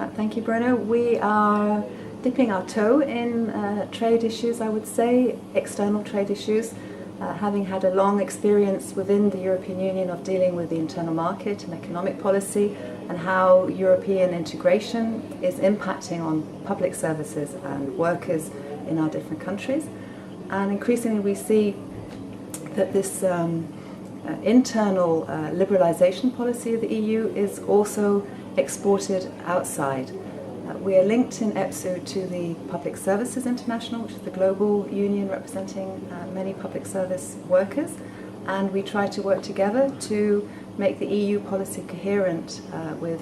Thank you, Bruno. We are dipping our toe in trade issues, I would say, external trade issues, having had a long experience within the European Union of dealing with the internal market and economic policy and how European integration is impacting on public services and workers in our different countries. And increasingly we see that this internal liberalisation policy of the EU is also exported outside. We are linked in EPSU to the Public Services International, which is the global union representing many public service workers, and we try to work together to make the EU policy coherent with,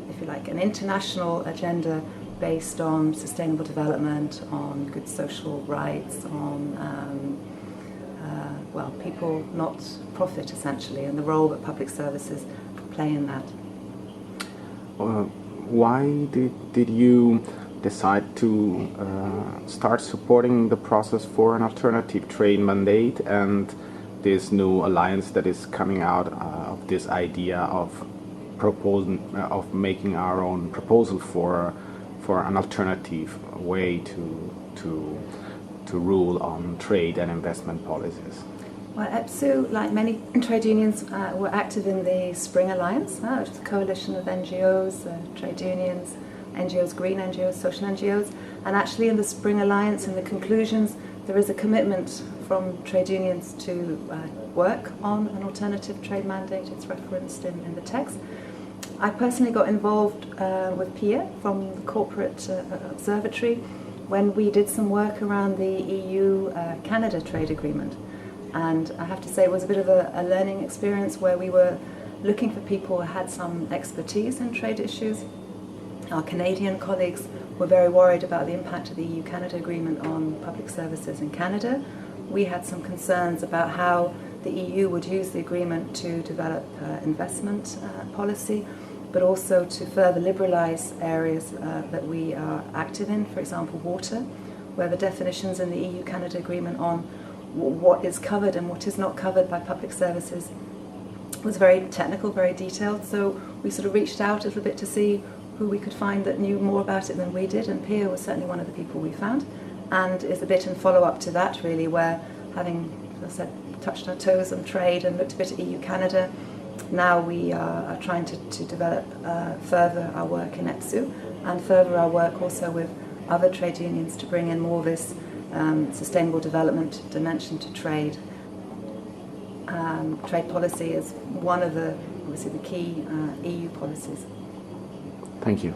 if you like, an international agenda based on sustainable development, on good social rights, on people not profit essentially, and the role that public services play in that. Why did you decide to start supporting the process for an alternative trade mandate and this new alliance that is coming out of this idea of making our own proposal for an alternative way to rule on trade and investment policies? Well, EPSU, like many trade unions, were active in the Spring Alliance, which is a coalition of NGOs, trade unions, NGOs, green NGOs, social NGOs. And actually in the Spring Alliance, in the conclusions, there is a commitment from trade unions to work on an alternative trade mandate. It's referenced in the text. I personally got involved with Pia from the Corporate Observatory when we did some work around the EU-Canada trade agreement. And I have to say it was a bit of a learning experience where we were looking for people who had some expertise in trade issues. Our Canadian colleagues were very worried about the impact of the EU-Canada agreement on public services in Canada. We had some concerns about how the EU would use the agreement to develop investment policy, but also to further liberalise areas that we are active in, for example water, where the definitions in the EU-Canada agreement on what is covered and what is not covered by public services was very technical, very detailed. So we sort of reached out a little bit to see who we could find that knew more about it than we did, and Pia was certainly one of the people we found, and is a bit in follow-up to that really, where having, as I said, touched our toes on trade and looked a bit at EU-Canada, now we are trying to develop further our work in EPSU and further our work also with other trade unions to bring in more of this sustainable development dimension to trade. Trade policy is one of the, obviously, the key EU policies. Thank you.